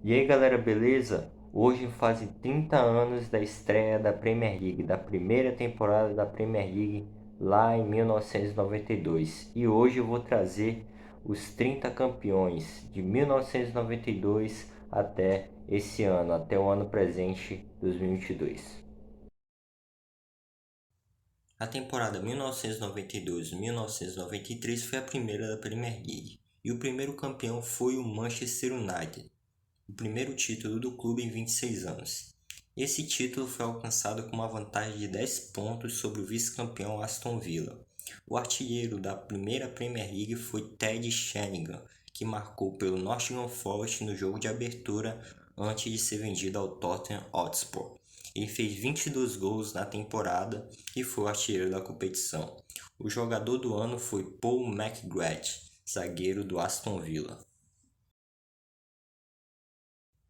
E aí galera, beleza? Hoje fazem 30 anos da estreia da Premier League, da primeira temporada da Premier League lá em 1992. E hoje eu vou trazer os 30 campeões de 1992 até esse ano, até o ano presente, 2022. A temporada 1992-1993 foi a primeira da Premier League, e o primeiro campeão foi o Manchester United, o primeiro título do clube em 26 anos. Esse título foi alcançado com uma vantagem de 10 pontos sobre o vice-campeão Aston Villa. O artilheiro da primeira Premier League foi Ted Sheringham, que marcou pelo Nottingham Forest no jogo de abertura antes de ser vendido ao Tottenham Hotspur. Ele fez 22 gols na temporada e foi o artilheiro da competição. O jogador do ano foi Paul McGrath, zagueiro do Aston Villa.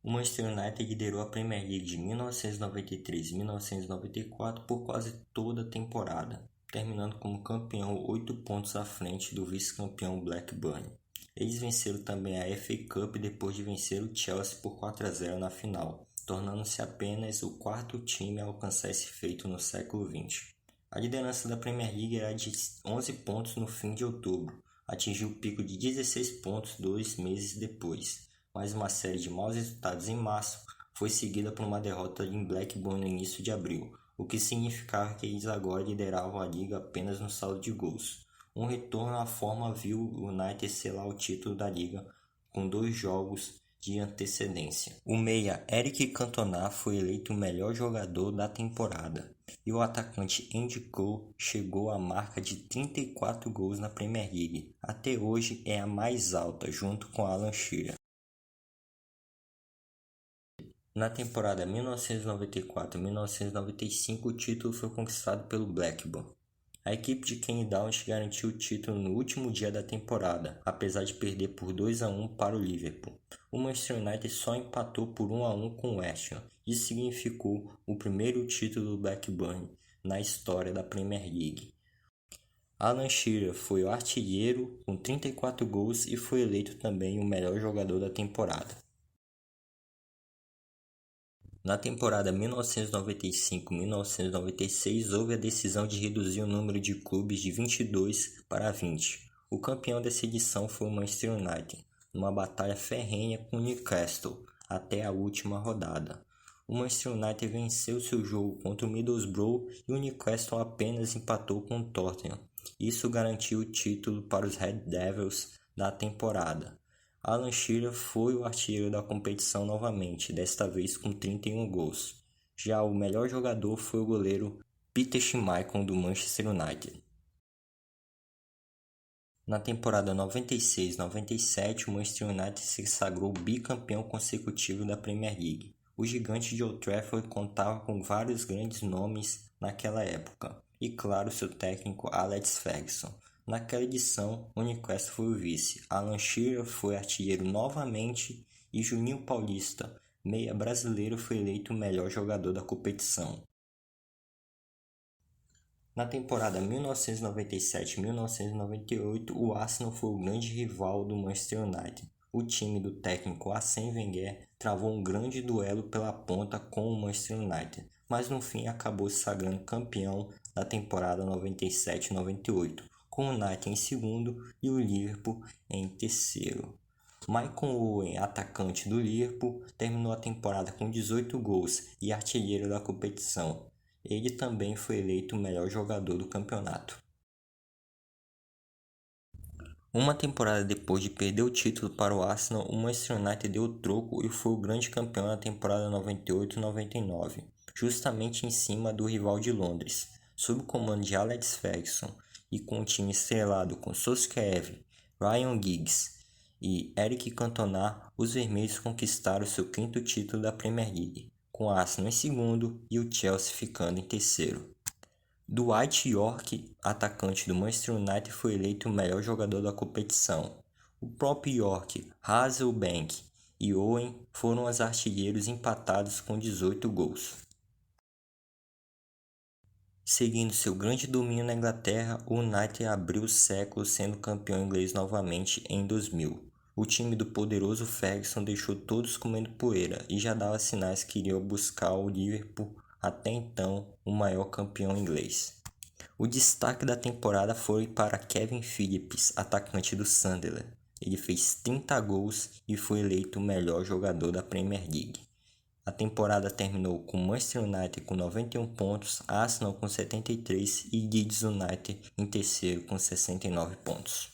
O Manchester United liderou a Premier League de 1993 e 1994 por quase toda a temporada, terminando como campeão 8 pontos à frente do vice-campeão Blackburn. Eles venceram também a FA Cup depois de vencer o Chelsea por 4-0 na final, tornando-se apenas o quarto time a alcançar esse feito no século XX. A liderança da Premier League era de 11 pontos no fim de outubro, atingiu o pico de 16 pontos 2 meses depois, mas uma série de maus resultados em março foi seguida por uma derrota em Blackburn no início de abril, o que significava que eles agora lideravam a liga apenas no saldo de gols. Um retorno à forma viu o United selar o título da liga com 2 jogos de antecedência. O meia Eric Cantona foi eleito o melhor jogador da temporada, e o atacante Andy Cole chegou à marca de 34 gols na Premier League. Até hoje é a mais alta, junto com Alan Shearer. Na temporada 1994-1995, o título foi conquistado pelo Blackburn. A equipe de Kenny Dalglish garantiu o título no último dia da temporada, apesar de perder por 2-1 para o Liverpool. O Manchester United só empatou por 1-1 com o West Ham. Isso significou o primeiro título do Blackburn na história da Premier League. Alan Shearer foi o artilheiro com 34 gols e foi eleito também o melhor jogador da temporada. Na temporada 1995-1996, houve a decisão de reduzir o número de clubes de 22 para 20. O campeão dessa edição foi o Manchester United, numa batalha ferrenha com o Newcastle até a última rodada. O Manchester United venceu seu jogo contra o Middlesbrough e o Newcastle apenas empatou com o Tottenham. Isso garantiu o título para os Red Devils da temporada. Alan Shearer foi o artilheiro da competição novamente, desta vez com 31 gols. Já o melhor jogador foi o goleiro Peter Schmeichel do Manchester United. Na temporada 96-97, o Manchester United se sagrou bicampeão consecutivo da Premier League. O gigante de Old Trafford contava com vários grandes nomes naquela época, e claro, seu técnico Alex Ferguson. Naquela edição, o Newcastle foi o vice, Alan Shearer foi artilheiro novamente e Juninho Paulista, meia brasileiro, foi eleito o melhor jogador da competição. Na temporada 1997-1998, o Arsenal foi o grande rival do Manchester United. O time do técnico Arsène Wenger travou um grande duelo pela ponta com o Manchester United, mas no fim acabou se sagrando campeão da temporada 97-98, com o United em segundo e o Liverpool em terceiro. Michael Owen, atacante do Liverpool, terminou a temporada com 18 gols e artilheiro da competição. Ele também foi eleito o melhor jogador do campeonato. Uma temporada depois de perder o título para o Arsenal, o Manchester United deu o troco e foi o grande campeão na temporada 98-99, justamente em cima do rival de Londres. Sob o comando de Alex Ferguson e com um time estrelado com Solskjaer, Ryan Giggs e Eric Cantona, os vermelhos conquistaram seu quinto título da Premier League, com o Arsenal em segundo e o Chelsea ficando em terceiro. Dwight Yorke, atacante do Manchester United, foi eleito o melhor jogador da competição. O próprio Yorke, Hasselbaink e Owen foram os artilheiros empatados com 18 gols. Seguindo seu grande domínio na Inglaterra, o United abriu o século sendo campeão inglês novamente em 2000. O time do poderoso Ferguson deixou todos comendo poeira e já dava sinais que iria buscar o Liverpool, até então o maior campeão inglês. O destaque da temporada foi para Kevin Phillips, atacante do Sunderland. Ele fez 30 gols e foi eleito o melhor jogador da Premier League. A temporada terminou com Manchester United com 91 pontos, Arsenal com 73 e Leeds United em terceiro com 69 pontos.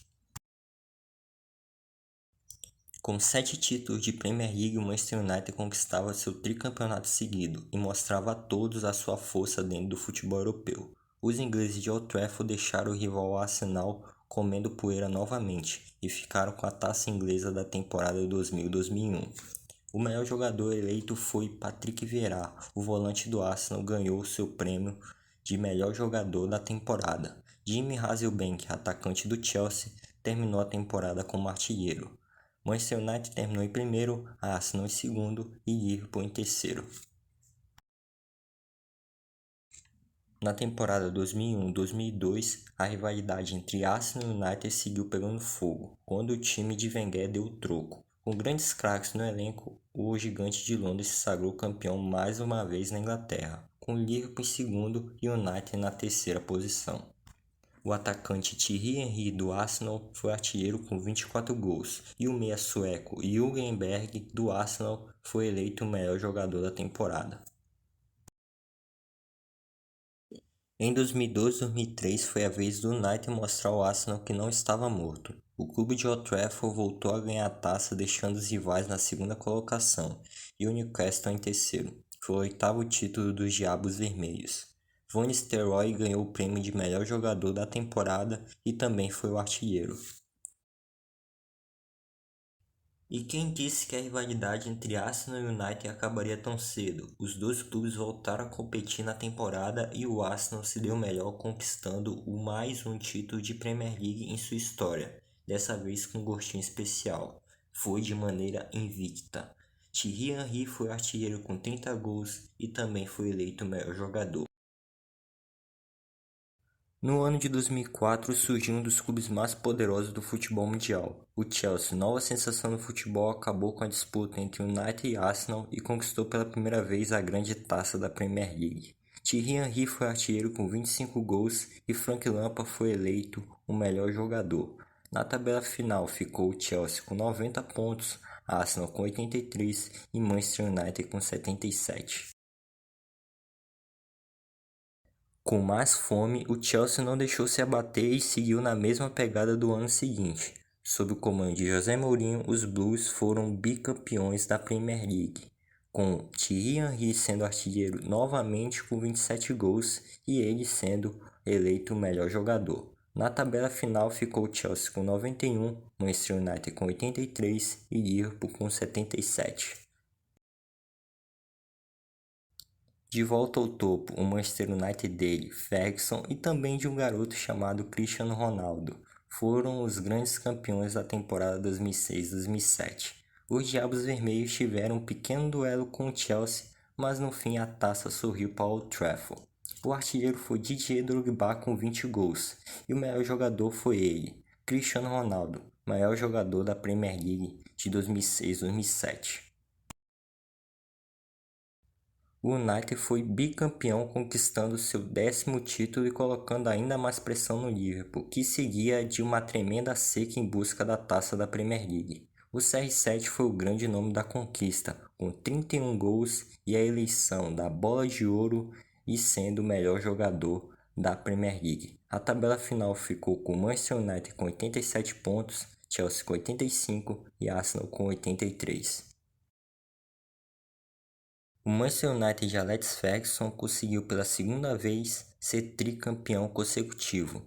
Com 7 títulos de Premier League, o Manchester United conquistava seu tricampeonato seguido e mostrava a todos a sua força dentro do futebol europeu. Os ingleses de Old Trafford deixaram o rival Arsenal comendo poeira novamente e ficaram com a taça inglesa da temporada 2000-2001. O melhor jogador eleito foi Patrick Vieira. O volante do Arsenal ganhou seu prêmio de melhor jogador da temporada. Jimmy Hasselbank, atacante do Chelsea, terminou a temporada como artilheiro. Manchester United terminou em primeiro, Arsenal em segundo e Liverpool em terceiro. Na temporada 2001-2002, a rivalidade entre Arsenal e United seguiu pegando fogo, quando o time de Wenger deu o troco. Com grandes craques no elenco, o gigante de Londres se sagrou campeão mais uma vez na Inglaterra, com Liverpool em segundo e United na terceira posição. O atacante Thierry Henry do Arsenal foi artilheiro com 24 gols e o meia sueco Jürgen Berg do Arsenal foi eleito o melhor jogador da temporada. Em 2002-2003 foi a vez do United mostrar ao Arsenal que não estava morto. O clube de Old Trafford voltou a ganhar a taça, deixando os rivais na segunda colocação e o Newcastle em terceiro. Foi o oitavo título dos Diabos Vermelhos. Van Nistelrooy ganhou o prêmio de melhor jogador da temporada e também foi o artilheiro. E quem disse que a rivalidade entre Arsenal e United acabaria tão cedo? Os dois clubes voltaram a competir na temporada e o Arsenal se deu melhor, conquistando mais um título de Premier League em sua história, dessa vez com um gostinho especial. Foi de maneira invicta. Thierry Henry foi artilheiro com 30 gols e também foi eleito o melhor jogador. No ano de 2004 surgiu um dos clubes mais poderosos do futebol mundial. O Chelsea, nova sensação do futebol, acabou com a disputa entre United e Arsenal e conquistou pela primeira vez a grande taça da Premier League. Thierry Henry foi artilheiro com 25 gols e Frank Lampard foi eleito o melhor jogador. Na tabela final ficou o Chelsea com 90 pontos, Arsenal com 83 e Manchester United com 77. Com mais fome, o Chelsea não deixou se abater e seguiu na mesma pegada do ano seguinte. Sob o comando de José Mourinho, os Blues foram bicampeões da Premier League, com Thierry Henry sendo artilheiro novamente com 27 gols e ele sendo eleito o melhor jogador. Na tabela final ficou o Chelsea com 91, Manchester United com 83 e Liverpool com 77. De volta ao topo, o Manchester United dele, Ferguson e também de um garoto chamado Cristiano Ronaldo foram os grandes campeões da temporada 2006-2007. Os Diabos Vermelhos tiveram um pequeno duelo com o Chelsea, mas no fim a taça sorriu para Old Trafford. O artilheiro foi Didier Drogba com 20 gols e o melhor jogador foi ele, Cristiano Ronaldo, maior jogador da Premier League de 2006-2007. O United foi bicampeão, conquistando seu 10º título e colocando ainda mais pressão no Liverpool, que seguia de uma tremenda seca em busca da taça da Premier League. O CR7 foi o grande nome da conquista, com 31 gols e a eleição da Bola de Ouro e sendo o melhor jogador da Premier League. A tabela final ficou com Manchester United com 87 pontos, Chelsea com 85 e Arsenal com 83. O Manchester United de Alex Ferguson conseguiu pela segunda vez ser tricampeão consecutivo.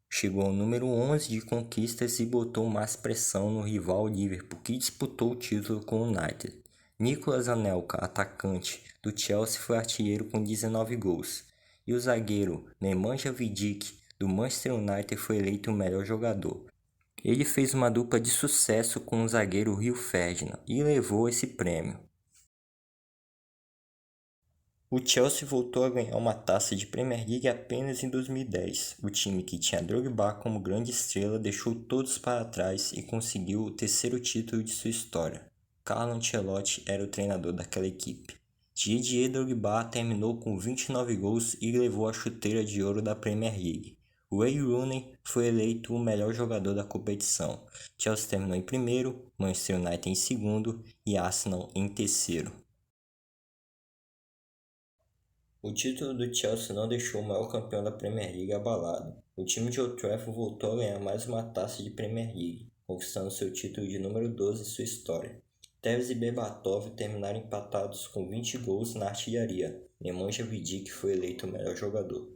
Chegou ao número 11 de conquistas e botou mais pressão no rival Liverpool, que disputou o título com o United. Nicolas Anelka, atacante do Chelsea, foi artilheiro com 19 gols. E o zagueiro Nemanja Vidic, do Manchester United, foi eleito o melhor jogador. Ele fez uma dupla de sucesso com o zagueiro Rio Ferdinand e levou esse prêmio. O Chelsea voltou a ganhar uma taça de Premier League apenas em 2010. O time que tinha Drogba como grande estrela deixou todos para trás e conseguiu o terceiro título de sua história. Carlo Ancelotti era o treinador daquela equipe. Didier Drogba terminou com 29 gols e levou a chuteira de ouro da Premier League. Wayne Rooney foi eleito o melhor jogador da competição. Chelsea terminou em primeiro, Manchester United em segundo e Arsenal em terceiro. O título do Chelsea não deixou o maior campeão da Premier League abalado. O time de Old Trafford voltou a ganhar mais uma taça de Premier League, conquistando seu título de número 12 em sua história. Tevez e Berbatov terminaram empatados com 20 gols na artilharia. Nemanja Vidic foi eleito o melhor jogador.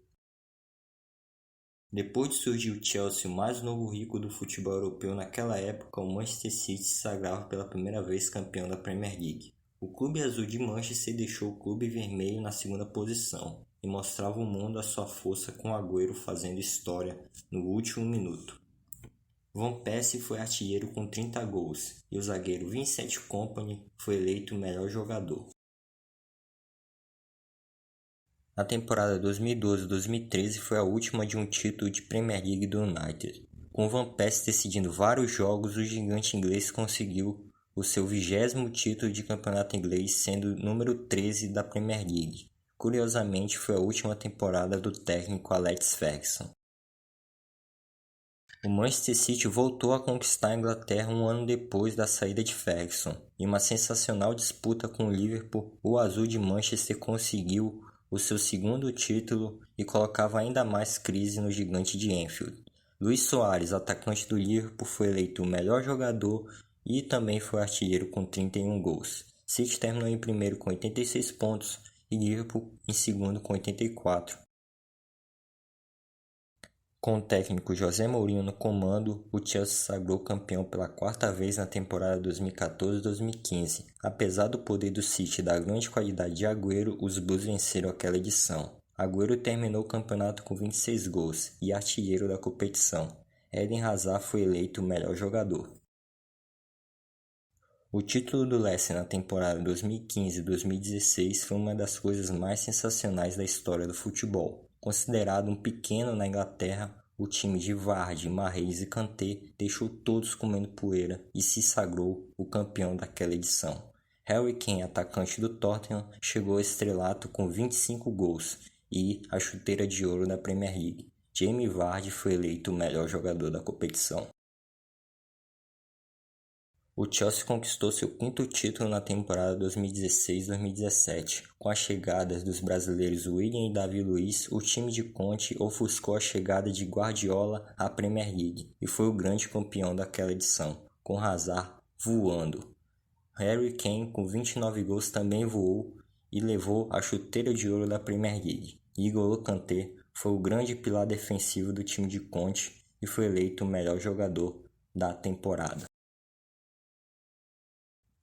Depois de surgir o Chelsea, o mais novo rico do futebol europeu naquela época, o Manchester City se sagrava pela primeira vez campeão da Premier League. O clube azul de Manchester deixou o clube vermelho na segunda posição e mostrava ao mundo a sua força com Agüero fazendo história no último minuto. Van Persie foi artilheiro com 30 gols e o zagueiro Vincent Kompany foi eleito o melhor jogador. A temporada 2012-2013 foi a última de um título de Premier League do United. Com Van Persie decidindo vários jogos, o gigante inglês conseguiu o seu 20º título de campeonato inglês, sendo o número 13 da Premier League. Curiosamente, foi a última temporada do técnico Alex Ferguson. O Manchester City voltou a conquistar a Inglaterra um ano depois da saída de Ferguson. Em uma sensacional disputa com o Liverpool, o azul de Manchester conseguiu o seu segundo título e colocava ainda mais crise no gigante de Anfield. Luis Soares, atacante do Liverpool, foi eleito o melhor jogador e também foi artilheiro com 31 gols. City terminou em primeiro com 86 pontos e Liverpool em segundo com 84. Com o técnico José Mourinho no comando, o Chelsea se sagrou campeão pela quarta vez na temporada 2014-2015. Apesar do poder do City e da grande qualidade de Agüero, os Blues venceram aquela edição. Agüero terminou o campeonato com 26 gols e artilheiro da competição. Eden Hazard foi eleito o melhor jogador. O título do Leicester na temporada 2015-2016 foi uma das coisas mais sensacionais da história do futebol. Considerado um pequeno na Inglaterra, o time de Vardy, Mahrez e Kanté deixou todos comendo poeira e se sagrou o campeão daquela edição. Harry Kane, atacante do Tottenham, chegou ao estrelato com 25 gols e a chuteira de ouro da Premier League. Jamie Vardy foi eleito o melhor jogador da competição. O Chelsea conquistou seu quinto título na temporada 2016-2017. Com as chegadas dos brasileiros William e Davi Luiz, o time de Conte ofuscou a chegada de Guardiola à Premier League e foi o grande campeão daquela edição, com Hazard voando. Harry Kane, com 29 gols, também voou e levou a chuteira de ouro da Premier League. N'Golo Kanté foi o grande pilar defensivo do time de Conte e foi eleito o melhor jogador da temporada.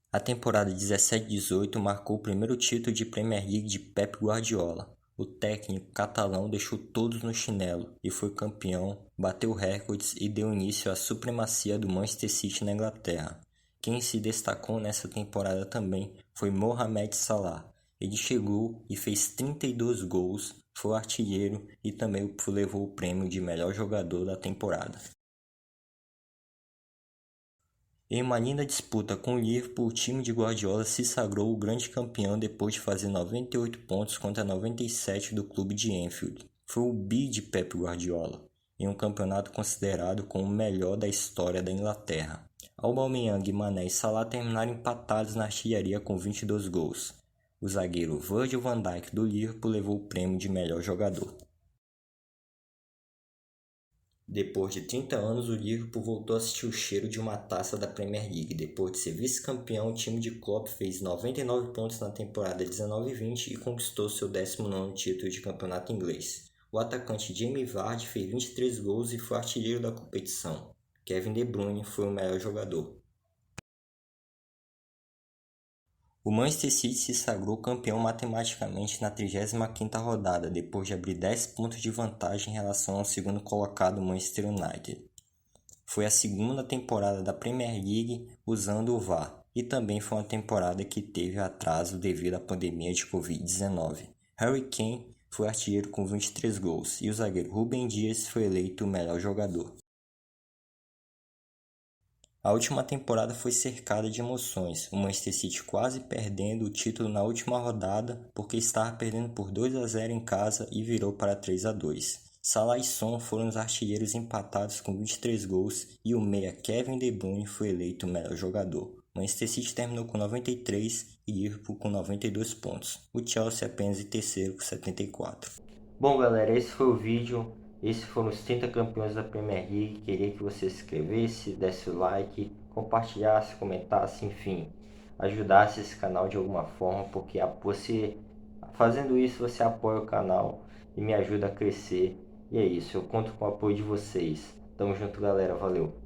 A temporada 17-18 marcou o primeiro título de Premier League de Pep Guardiola. O técnico catalão deixou todos no chinelo e foi campeão, bateu recordes e deu início à supremacia do Manchester City na Inglaterra. Quem se destacou nessa temporada também foi Mohamed Salah. Ele chegou e fez 32 gols, foi artilheiro e também levou o prêmio de melhor jogador da temporada. Em uma linda disputa com o Liverpool, o time de Guardiola se sagrou o grande campeão depois de fazer 98 pontos contra 97 do clube de Anfield. Foi o bi de Pep Guardiola, em um campeonato considerado como o melhor da história da Inglaterra. Aubameyang, Mané e Salah terminaram empatados na artilharia com 22 gols. O zagueiro Virgil van Dijk do Liverpool levou o prêmio de melhor jogador. Depois de 30 anos, o Liverpool voltou a sentir o cheiro de uma taça da Premier League. Depois de ser vice-campeão, o time de Klopp fez 99 pontos na temporada 19-20 e conquistou seu 19º título de campeonato inglês. O atacante Jamie Vardy fez 23 gols e foi artilheiro da competição. Kevin De Bruyne foi o melhor jogador. O Manchester City se sagrou campeão matematicamente na 35ª rodada, depois de abrir 10 pontos de vantagem em relação ao segundo colocado Manchester United. Foi a segunda temporada da Premier League usando o VAR, e também foi uma temporada que teve atraso devido à pandemia de Covid-19. Harry Kane foi artilheiro com 23 gols e o zagueiro Rúben Dias foi eleito o melhor jogador. A última temporada foi cercada de emoções, o Manchester City quase perdendo o título na última rodada porque estava perdendo por 2-0 em casa e virou para 3-2. Salah e Son foram os artilheiros empatados com 23 gols e o meia Kevin De Bruyne foi eleito o melhor jogador. Manchester City terminou com 93 e Liverpool com 92 pontos. O Chelsea apenas em terceiro com 74. Bom, galera, esse foi o vídeo. Esses foram os 30 campeões da Premier League. Queria que você se inscrevesse, desse o like, compartilhasse, comentasse, enfim, ajudasse esse canal de alguma forma, porque você fazendo isso você apoia o canal e me ajuda a crescer. E é isso, eu conto com o apoio de vocês. Tamo junto, galera, valeu!